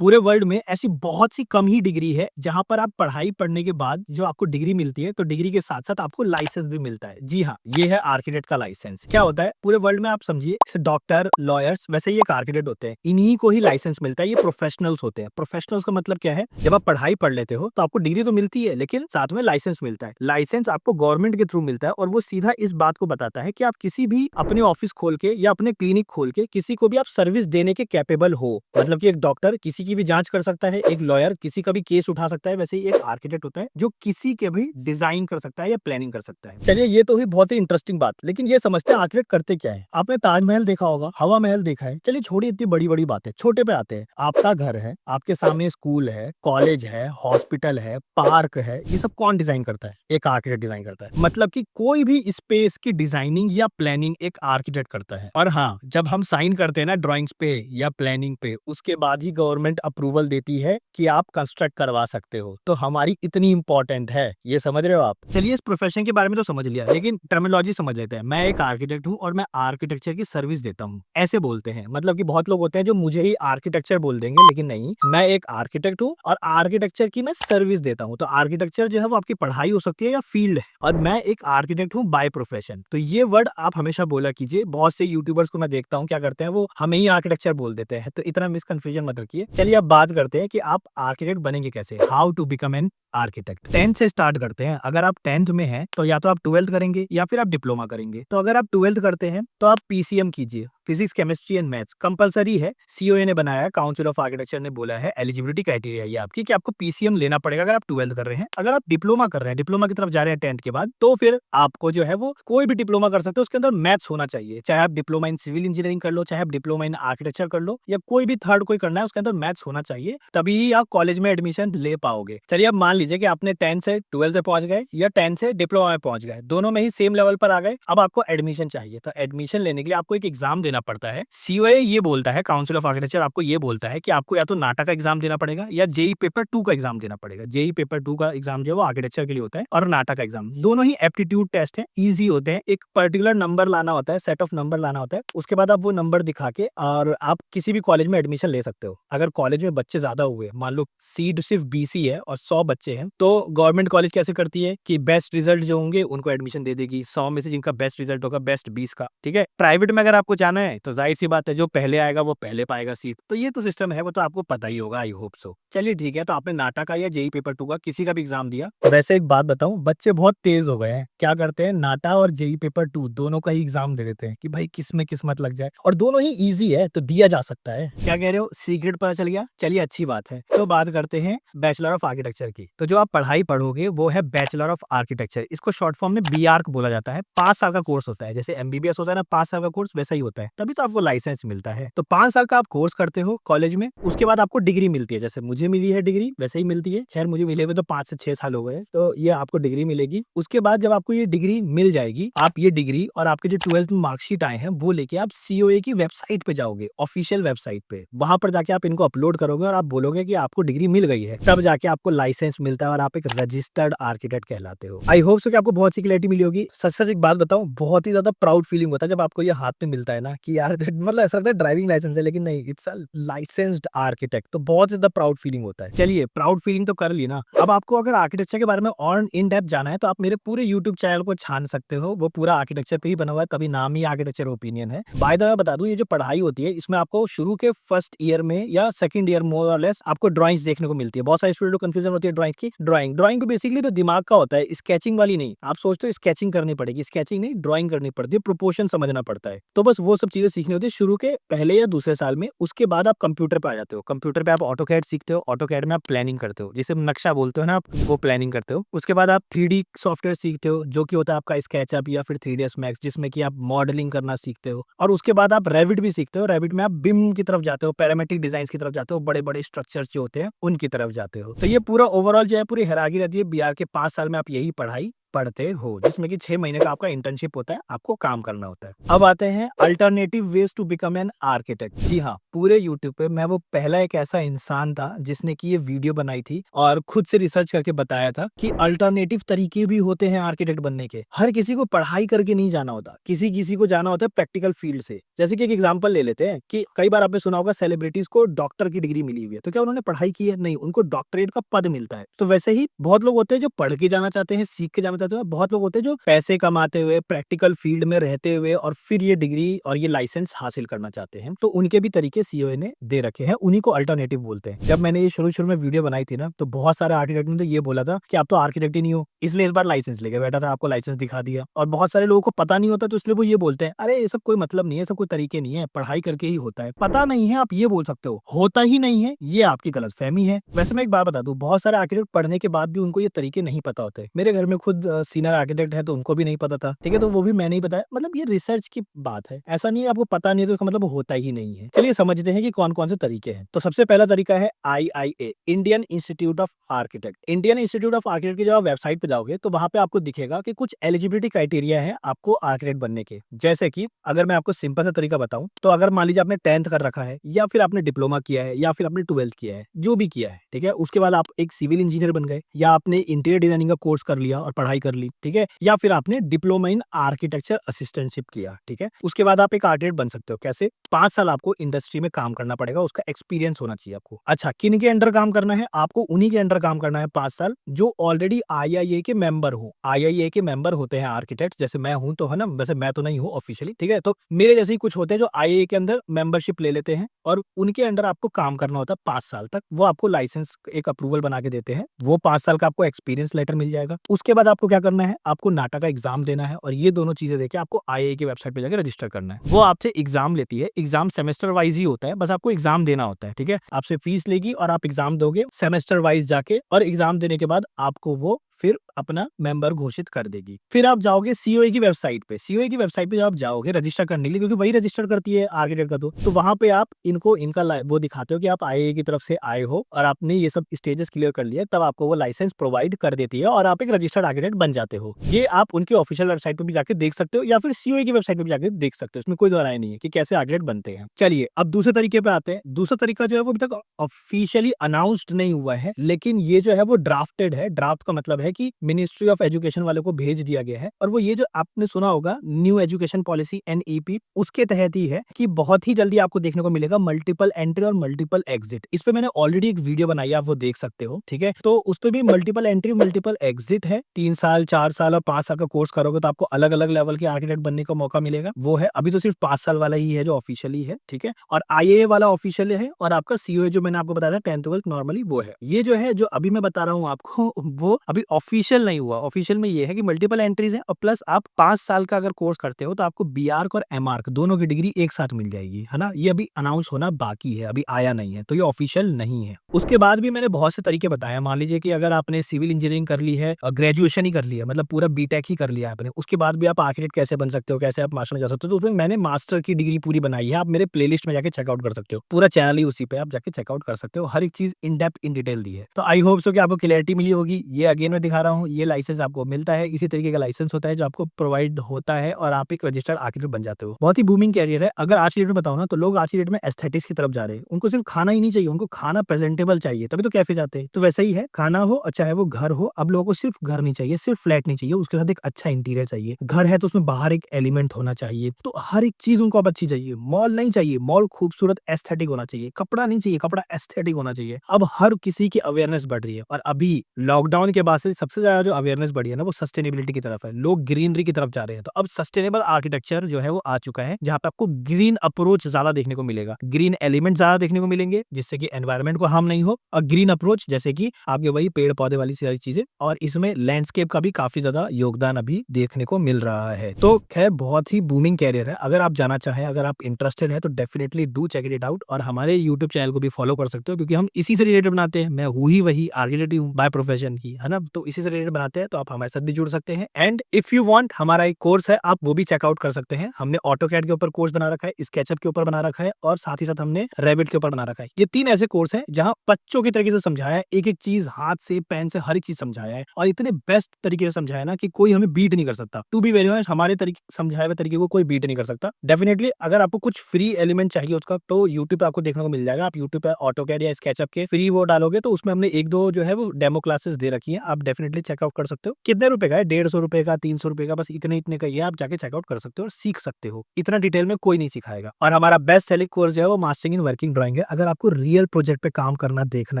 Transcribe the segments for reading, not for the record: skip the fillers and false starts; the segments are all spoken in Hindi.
पूरे वर्ल्ड में ऐसी बहुत सी कम ही डिग्री है जहाँ पर आप पढ़ाई पढ़ने के बाद जो आपको डिग्री मिलती है, तो डिग्री के साथ-साथ आपको लाइसेंस भी मिलता है। जी हाँ, ये है आर्किटेक्ट का लाइसेंस। क्या होता है? पूरे वर्ल्ड में आप समझिए जैसे डॉक्टर, लॉयर्स वैसे ही एक आर्किटेक्ट होते हैं। इन्हीं को ही लाइसेंस मिलता है, ये प्रोफेशनल्स होते हैं। प्रोफेशनल्स का मतलब क्या है? जब आप पढ़ाई पढ़ लेते हो तो आपको डिग्री तो मिलती है, लेकिन साथ में लाइसेंस मिलता है। लाइसेंस आपको गवर्नमेंट के थ्रू मिलता है और वो सीधा इस बात को बताता है कि आप किसी भी अपने ऑफिस खोल के या अपने क्लिनिक खोल के किसी को भी आप सर्विस देने के कैपेबल हो। मतलब कि एक डॉक्टर किसी की भी जांच कर सकता है, एक लॉयर किसी का भी केस उठा सकता है, वैसे ही एक आर्किटेक्ट होता है जो किसी के भी डिजाइन कर सकता है या प्लानिंग कर सकता है। चलिए ये तो हुई बहुत ही इंटरेस्टिंग बात, लेकिन ये समझते हैं आर्किटेक्ट करते क्या है। आपने ताजमहल देखा होगा, हवा महल देखा है। चलिए छोड़िए इतनी बड़ी बड़ी बातें, छोटे पे आते हैं। आपका घर है, आपके सामने स्कूल है, कॉलेज है, हॉस्पिटल है, पार्क है, ये सब कौन डिजाइन करता है? एक आर्किटेक्ट डिजाइन करता है। मतलब कि कोई भी स्पेस की डिजाइनिंग या प्लानिंग एक आर्किटेक्ट करता है। और हाँ, जब हम साइन करते हैं ना ड्राइंग्स पे या प्लानिंग पे, उसके बाद ही गवर्नमेंट अप्रूवल देती है कि आप कंस्ट्रक्ट करवा सकते हो। तो हमारी इतनी इंपॉर्टेंट है, ये समझ रहे हो आप? चलिए इस प्रोफेशन के बारे में तो समझ लिया, लेकिन टर्मिनोलॉजी समझ लेते हैं। मैं एक आर्किटेक्ट हूँ और मैं आर्किटेक्चर की सर्विस देता हूँ, ऐसे बोलते हैं। मतलब कि बहुत लोग होते हैं जो मुझे ही आर्किटेक्चर बोल देंगे, लेकिन नहीं, मैं एक आर्किटेक्ट हूँ और आर्किटेक्चर की मैं सर्विस देता हूँ। तो आर्किटेक्चर जो है वो आपकी पढ़ाई हो सकती है या फील्ड है, और मैं एक आर्किटेक्ट हूँ बाय प्रोफेशन। तो ये वर्ड आप हमेशा बोला कीजिए। बहुत से यूट्यूबर्स को मैं देखता हूँ क्या करते हैं, वो हमें ही आर्किटेक्चर बोल देते हैं, तो इतना मिसकंफ्यूजन मत रखिए। चलिए अब बात करते हैं कि आप आर्किटेक्ट बनेंगे कैसे, how to become an architect. 10th से स्टार्ट करते हैं। अगर आप 10th में हैं तो या तो आप 12th करेंगे या फिर आप डिप्लोमा करेंगे। तो अगर आप 12th करते हैं तो आप पीसीएम कीजिए, physics chemistry and maths compulsory है। सीओए ने बनाया है, काउंसिल ऑफ आर्किटेक्चर ने बोला है, एलिजिबिलिटी क्राइटेरिया ये आपकी कि आपको पीसीएम लेना पड़ेगा अगर आप 12th कर रहे हैं। अगर आप डिप्लोमा कर रहे हैं, डिप्लोमा की तरफ जा रहे हैं 10th के बाद, तो फिर आपको जो है वो कोई भी डिप्लोमा कर सकते हो, उसके अंदर मैथ्स होना चाहिए। चाहे आप डिप्लोमा इन सिविल इंजीनियरिंग कर लो, चाहे आप डिप्लोमा इन आर्किटेक्चर कर लो, या कोई भी थर्ड कोई करना है, उसके अंदर मैथ्स होना चाहिए, तभी आप कॉलेज में एडमिशन ले पाओगे। चलिए अब मान लीजिए कि आपने 10th से 12th पे पहुंच गए या 10th से डिप्लोमा में पहुंच गए, दोनों में ही सेम लेवल पर आ गए। अब आपको एडमिशन चाहिए, तो एडमिशन लेने के लिए आपको एक एग्जाम देना पड़ता है। सीओए ये बोलता है, काउंसिल ऑफ आर्किटेक्चर आपको ये बोलता है कि आपको या तो नाटा का एग्जाम देना पड़ेगा या जेई पेपर 2 का एग्जाम देना पड़ेगा। जेई पेपर 2 का एग्जाम जो है वो आर्किटेक्चर के लिए होता है, और नाटा का एग्जाम, दोनों ही एप्टीट्यूड टेस्ट है, इजी होते हैं। एक पर्टिकुलर नंबर लाना होता है, सेट ऑफ नंबर लाना होता है, उसके बाद आप वो नंबर दिखा के और आप किसी भी कॉलेज में एडमिशन ले सकते हो। अगर कॉलेज में बच्चे ज्यादा हुए, मान लो सीट सिर्फ 20 ही है और 100 बच्चे हैं, तो गवर्नमेंट कॉलेज कैसे करती है कि बेस्ट रिजल्ट जो होंगे उनको एडमिशन दे देगी, 100 में से जिनका बेस्ट रिजल्ट होगा बेस्ट 20 का, ठीक है। प्राइवेट में अगर आपको जाना है तो जाहिर सी बात है, जो पहले आएगा वो पहले पाएगा सीट। तो ये तो सिस्टम है, वो तो आपको पता ही होगा, आई होप सो। चलिए ठीक है, तो आपने नाटा का या जेई पेपर 2 का किसी का भी एग्जाम दिया। वैसे एक बात बताऊं, बच्चे बहुत तेज हो गए हैं, क्या करते हैं, नाटा और जेई पेपर 2 दोनों का ही एग्जाम दे देते हैं कि भाई किस में किस्मत लग जाए, और दोनों ही इजी है तो दिया जा सकता है। क्या कह रहे हो, सीक्रेट पता चल गया? चलिए अच्छी बात है। तो बात करते हैं बैचलर ऑफ आर्किटेक्चर की। तो जो आप पढ़ाई पढ़ोगे वो है बैचलर ऑफ आर्किटेक्चर, इसको शॉर्ट फॉर्म में बीआर्क बोला जाता है। 5 साल का कोर्स होता है, जैसे एमबीबीएस होता है ना 5 साल का कोर्स, वैसा ही होता है, तभी तो आपको लाइसेंस मिलता है। तो 5 साल का आप कोर्स करते हो कॉलेज में, उसके बाद आपको डिग्री मिलती है। जैसे मुझे मिली है डिग्री, वैसे ही मिलती है। खैर मुझे मिले हुए तो 5 से 6 साल हो गए, तो ये आपको डिग्री मिलेगी। उसके बाद जब आपको ये डिग्री मिल जाएगी, आप ये डिग्री और आपके जो 12th में मार्कशीट आए हैं वो लेके आप सीओए की वेबसाइट पे जाओगे, ऑफिशियल वेबसाइट पे। वहां पर जाके आप इनको अपलोड करोगे और आप बोलोगे कि आपको डिग्री मिल गई है, तब जाके आपको लाइसेंस मिलता है और आप एक रजिस्टर्ड आर्किटेक्ट कहलाते हो। आई होप सो कि आपको बहुत सी क्लैरिटी मिली होगी। सच सच एक बात बताऊं, बहुत ही ज्यादा प्राउड फीलिंग होता है जब आपको ये हाथ में मिलता है ना कि यार मतलब ऐसा लगता है ड्राइविंग लाइसेंस है, लेकिन नहीं, इट्स अ लाइसेंस्ड आर्किटेक्ट। तो बहुत ज्यादा प्राउड फीलिंग होता है। चलिए प्राउड फीलिंग तो कर ली ना, अब आपको अगर आर्किटेक्चर के बारे में और इन डेप्थ जाना है तो आप मेरे पूरे यूट्यूब चैनल को छान सकते हो, वो पूरा आर्किटेक्चर पे ही बना हुआ है, तभी नाम ही आर्किटेक्चर ओपिनियन है। बाय द वे बता दूं, ये जो पढ़ाई होती है इसमें आपको शुरू के फर्स्ट ईयर में या सेकंड ईयर मोर और लेस आपको ड्राइंग्स देखने को मिलती है। बहुत सारे स्टूडेंट को कंफ्यूजन होती है ड्राइंग की। ड्राइंग तो बेसिकली तो दिमाग का होता है, स्केचिंग वाली नहीं। आप सोचते हो स्केचिंग करनी पड़ेगी, स्केचिंग नहीं, ड्राइंग करनी पड़ती है, प्रोपोर्शन समझना पड़ता है। तो बस वो सब चीजें सीखनी होती है शुरू के पहले या दूसरे साल में। उसके बाद आप कंप्यूटर पे आ जाते हो, कंप्यूटर पे आप ऑटोकैड सीखते हो, ऑटोकैड में आप प्लानिंग करते हो, जिसे नक्शा बोलते हो ना आप, वो प्लानिंग करते हो। उसके बाद आप 3D सॉफ्टवेयर सीखते हो, जो कि होता है आपका स्केचअप या फिर 3ds मैक्स, जिसमें कि आप मॉडलिंग करना सीखते हो। और उसके बाद आप रेविट भी सीखते हो, रेविट में आप बिम की तरफ जाते हो, पैरामेट्रिक डिजाइन की तरफ जाते हो, बड़े बड़े स्ट्रक्चर्स जो होते हैं उनकी तरफ जाते हो। तो ये पूरा ओवरऑल जो है पूरी हैरारकी रहती है बीआर के 5 साल में, आप यही पढ़ाई पढ़ते हो, जिसमें कि 6 महीने का आपका इंटर्नशिप होता है, आपको काम करना होता है। अब आते हैं alternative ways to become an architect. जी हाँ, पूरे यूट्यूब पे मैं वो पहला एक ऐसा इंसान था जिसने कि ये वीडियो बनाई थी और खुद से रिसर्च करके बताया था कि अल्टरनेटिव तरीके भी होते हैं आर्किटेक्ट बनने के। हर किसी को पढ़ाई करके नहीं जाना होता, किसी को जाना होता है प्रैक्टिकल फील्ड से। जैसे कि एक एग्जांपल ले लेते हैं कि कई बार आपने सुना होगा सेलिब्रिटीज को डॉक्टर की डिग्री मिली हुई है, तो क्या उन्होंने पढ़ाई की है? नहीं, उनको डॉक्टरेट का पद मिलता है। तो वैसे ही बहुत लोग होते हैं जो पढ़ के जाना चाहते हैं, सीख के जाना चाहते हैं, बहुत लोग होते हैं जो पैसे कमाते हुए प्रैक्टिकल फील्ड में रहते हुए और फिर ये डिग्री और ये लाइसेंस हासिल करना चाहते हैं। तो उनके भी तरीके सीओए ने दे रखे हैं, उन्हीं को अल्टरनेटिव बोलते हैं। जब मैंने ये शुरू में वीडियो बनाई थी ना, तो बहुत सारे आर्किटेक्ट ने तो ये बोला था कि आप तो आर्किटेक्ट ही नहीं हो, इसलिए इस बार लाइसेंस लेके बैठा था, आपको लाइसेंस दिखा दिया। और बहुत सारे लोगों को पता नहीं होता, तो इसलिए वो ये बोलते हैं, अरे ये सब कोई मतलब नहीं है, सब कोई तरीके नहीं है, पढ़ाई करके ही होता है। पता नहीं है, आप ये बोल सकते हो, होता ही नहीं है, ये आपकी गलतफहमी है। वैसे मैं एक बात बता दूं, बहुत सारे आर्किटेक्ट पढ़ने के बाद भी उनको ये तरीके नहीं पता होते। मेरे घर में खुद सीनियर आर्किटेक्ट है, तो उनको भी नहीं पता था, ठीक है, तो वो भी मैंने ही बताया। मतलब ये रिसर्च की बात है, ऐसा नहीं है आपको पता नहीं है तो इसका मतलब होता ही नहीं है। चलिए समझते हैं कि कौन कौन से तरीके हैं। तो सबसे पहला तरीका है IIA, Indian institute of architect. Indian institute of architect की जब आप वेबसाइट पे जाओगे तो वहां पे आपको दिखेगा कि कुछ एलिजिबिलिटी क्राइटेरिया है आपको आर्किटेक्ट बनने के। जैसे कि अगर मैं आपको सिंपल सा तरीका बताऊं, तो अगर मान लीजिए आपने 10th कर रखा है, या फिर आपने डिप्लोमा किया है, या फिर आपने 12th किया है, जो भी किया है, ठीक है, उसके बाद आप एक सिविल इंजीनियर बन गए, या आपने इंटीरियर डिजाइनिंग का कोर्स कर लिया और पढ़ाई कर ली, ठीक है, या फिर आपने डिप्लोमा इन आर्किटेक्चर असिस्टेंटशिप किया, ठीक है, उसके बाद आप एक आर्किटेक्ट बन सकते हो। कैसे? 5 साल आपको इंडस्ट्री में काम करना पड़ेगा, उसका एक्सपीरियंस होना चाहिए आपको। अच्छा, किन के अंडर काम करना है? आपको उन्हीं के अंडर काम करना है 5 साल जो ऑलरेडी IIA के मेंबर हो। IIA के मेंबर होते हैं आर्किटेक्ट्स, जैसे मैं हूं, तो है ना, वैसे मैं तो नहीं हूं ऑफिशियली, ठीक है, तो मेरे जैसे ही कुछ होते हैं जो IIA के अंदर मेंबरशिप ले लेते हैं और उनके अंडर आपको काम करना होता है 5 साल तक। वो आपको लाइसेंस एक अप्रूवल बना के देते हैं, वो 5 साल का आपको एक्सपीरियंस लेटर मिल जाएगा। उसके बाद आपको क्या करना है? आपको नाटा का एग्जाम देना है, और ये दोनों चीजें देके आपको IIA की वेबसाइट पे जाकर रजिस्टर करना है। वो आपसे एग्जाम लेती है, एग्जाम सेमेस्टर वाइज ही होता है, बस आपको एग्जाम देना होता है, ठीक है, आपसे फीस लेगी और आप एग्जाम दोगे सेमेस्टर वाइज जाके, और एग्जाम देने के बाद आपको वो फिर अपना मेंबर घोषित कर देगी। फिर आप जाओगे सीओए की वेबसाइट पे। सीओए की वेबसाइट पे जब आप जाओगे रजिस्टर करने के लिए, क्योंकि वही रजिस्टर करती है आर्किटेक्ट का, तो वहां पे आप इनको इनका वो दिखाते हो कि आप IIA की तरफ से आए हो और आपने ये सब स्टेजेस क्लियर कर लिया, तब आपको वो लाइसेंस प्रोवाइड कर देती है और आप एक रजिस्टर्ड आर्किटेक्ट बन जाते हो। ये आप उनकी ऑफिशियल वेबसाइट पे भी जाके देख सकते हो, या फिर सीओए की वेबसाइट पे भी जाके देख सकते हो, इसमें कोई दो राय नहीं है कि कैसे आर्किटेक्ट बनते हैं। चलिए अब दूसरे तरीके पे आते हैं। दूसरा तरीका जो है वो अभी तक ऑफिशियली अनाउंस्ड नहीं हुआ है, लेकिन ये जो है वो ड्राफ्टेड है। ड्राफ्ट का मतलब है कि मिनिस्ट्री ऑफ एजुकेशन वालों को भेज दिया गया है, और वो ये जो आपने सुना होगा न्यू एजुकेशन पॉलिसी NEP, उसके तहत ही है कि बहुत ही जल्दी आपको देखने को मिलेगा मल्टीपल एंट्री और मल्टीपल एग्जिट। इस पे मैंने ऑलरेडी एक वीडियो बनाई है, आप वो देख सकते हो, ठीक है, तो उस पे भी मल्टीपल एंट्री मल्टीपल एग्जिट है। 3 साल 4 साल और 5 साल का कोर्स करोगे तो आपको अलग अलग लेवल के आर्किटेक्ट बनने का मौका मिलेगा। वो है, अभी तो सिर्फ 5 साल वाला ही है जो ऑफिशियली है, ठीक है, और IIA वाला ऑफिशियल है, और आपका COA जो मैंने आपको बताया था 10th 12th नॉर्मली, वो है। ये जो है, जो अभी मैं बता रहा हूँ आपको, वो अभी ऑफिशियल नहीं हुआ। ऑफिशियल में ये है कि मल्टीपल एंट्रीज है, और प्लस आप 5 साल का अगर कोर्स करते हो तो आपको BArch और MArch दोनों की डिग्री एक साथ मिल जाएगी, है ना। ये अभी अनाउंस होना बाकी है, अभी आया नहीं है, तो ये ऑफिशियल नहीं है। उसके बाद भी मैंने बहुत से तरीके बताए। मान लीजिए कि अगर आपने सिविल इंजीनियरिंग कर ली है और ग्रेजुएशन ही कर लिया, मतलब पूरा BTech ही कर लिया आपने, उसके बाद भी आप आर्किटेक्ट कैसे बन सकते हो, कैसे आप मास्टर में जा सकते हो, तो उसमें मैंने मास्टर की डिग्री पूरी बनाई है। आप मेरे प्लेलिस्ट में जाके चेकआउट कर सकते हो, पूरा चैनल ही उसी पे आप जाके चेकआउट कर सकते हो, हर एक चीज इन डेप्थ इन डिटेल दी है। तो आई होप सो कि आपको क्लैरिटी मिली होगी। ये अगेन मैं दिखा रहा हूँ, ये लाइसेंस आपको मिलता है, इसी तरीके का लाइसेंस होता है जो आपको प्रोवाइड होता है, और आप एक रजिस्टर्ड आर्किटेक्ट बन जाते हो। बहुत ही बूमिंग कैरियर है। अगर आज की डेट में बताओ ना, तो लोग आज की डेट में एस्थेटिक्स की तरफ जा रहे हैं। उनको सिर्फ खाना ही नहीं चाहिए, उनको खाना प्रेजेंटेबल चाहिए, तभी तो कैफे जाते हैं। तो वैसा ही है, खाना हो चाहे वो घर हो, अब लोगों को सिर्फ घर नहीं चाहिए, सिर्फ फ्लैट नहीं चाहिए, उसके साथ एक अच्छा इंटीरियर चाहिए। घर है तो उसमें बाहर एक एलिमेंट होना चाहिए, तो हर एक चीज उनको अब अच्छी चाहिए। मॉल नहीं चाहिए, मॉल खूबसूरत एस्थेटिक होना चाहिए। कपड़ा नहीं चाहिए, कपड़ा एस्थेटिक होना चाहिए। अब हर किसी की अवेयरनेस बढ़ रही है, और अभी लॉकडाउन के बाद से सबसे ज्यादा जो अवेयरनेस बढ़ी है ना, वो सस्टेनेबिलिटी की तरफ है। लोग ग्रीनरी की तरफ जा रहे हैं, तो अब सस्टेनेबल आर्किटेक्चर जो है वो आ चुका है, जहां पे आपको ग्रीन अप्रोच ज्यादा देखने को मिलेगा, ग्रीन एलिमेंट ज्यादा देखने को मिलेंगे, जिससे कि एनवायरमेंट को हार्म नहीं हो। और ग्रीन अप्रोच जैसे कि आपके वही पेड़ पौधे वाली सारी चीजें, और इसमें लैंडस्केप का भी काफी ज्यादा योगदान अभी देखने को मिल रहा है। तो खैर बहुत ही बूमिंग कैरियर है। अगर आप जाना चाहें, अगर आप इंटरेस्टेड है, तो definitely do check it out, और हमारे यूट्यूब चैनल को भी फॉलो कर सकते हो, क्योंकि हम इसी से रिलेटेड बनाते हैं। मैं हूँ ही वही आर्किटेक्ट हूँ बाय प्रोफेशन की, है ना, तो इसी से रिलेटेड बनाते हैं, तो आप हमारे साथ भी जुड़ सकते हैं। एंड इफ यू वांट, हमारा एक कोर्स है, आप वो भी चेकआउट कर सकते हैं। हमने ऑटोकैड के ऊपर कोर्स बना रखा है, स्केचअप के ऊपर बना रखा है और साथ ही साथ हमने रैबिट के ऊपर बना रखा है। ये 3 ऐसे कोर्स हैं जहां बच्चों के तरीके से समझाया है, एक-एक चीज हाथ से, पेन से, हर एक चीज समझाया है और इतने बेस्ट तरीके से समझाया है ना कि कोई हमें बीट नहीं कर सकता। टू बी वेरी ऑनेस्ट, हमारे तरीके समझाए हुए तरीके को कोई बीट नहीं कर सकता। डेफिनिटली अगर आपको कुछ फ्री एलिमेंट चाहिए उसका, तो यूट्यूब पे आपको देखने को मिल जाएगा। आप यूट्यूब पे ऑटोकैड या स्केचअप के फ्री वो डालोगे तो उसमें हमने 1-2 जो है वो डेमो क्लासेस दे रखी है। आप डेफिनिटली चेकआउट कर सकते हो। कितने रुपए का है? ₹150 का, ₹300 का, बस इतने का ही है। आप जाके चेकआउट कर सकते हो और सीख सकते हो। इतना डिटेल में कोई नहीं सिखाएगा। और हमारा बेस्ट सेलिंग कोर्स जो है वो मास्टरिंग इन वर्किंग ड्राइंग है। अगर आपको रियल प्रोजेक्ट पे काम करना देखना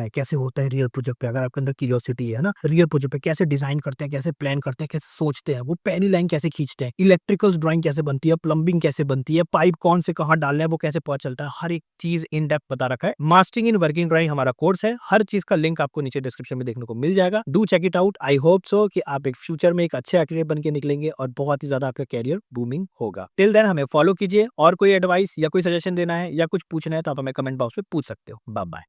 है, कैसे होता है रियल प्रोजेक्ट पे, अगर आपके अंदर क्यूरियोसिटी है ना, रियल प्रोजेक्ट पे कैसे डिजाइन करते हैं, कैसे प्लान करते हैं, कैसे सोचते हैं, वो पहली लाइन कैसे खींचते हैं, इलेक्ट्रिकल्स ड्राइंग कैसे बनती है, प्लम्बिंग कैसे बनती है, पाइप कौन से कहाँ डालना है वो कैसे पता चलता है, हर एक चीज इन डेप्थ बता रखा है। मास्टरिंग इन वर्किंग ड्राइंग हमारा कोर्स है। हर चीज का लिंक आपको नीचे डिस्क्रिप्शन में देखने को मिल जाएगा। Do check it out. I hope so कि आप एक फ्यूचर में एक अच्छे आर्किटेक्ट बन के निकलेंगे और बहुत ही ज्यादा आपका कैरियर बूमिंग होगा। टिल देन हमें फॉलो कीजिए। और कोई एडवाइस या कोई सजेशन देना है या कुछ पूछना है तो आप हमें कमेंट बॉक्स में पूछ सकते हो। Bye bye.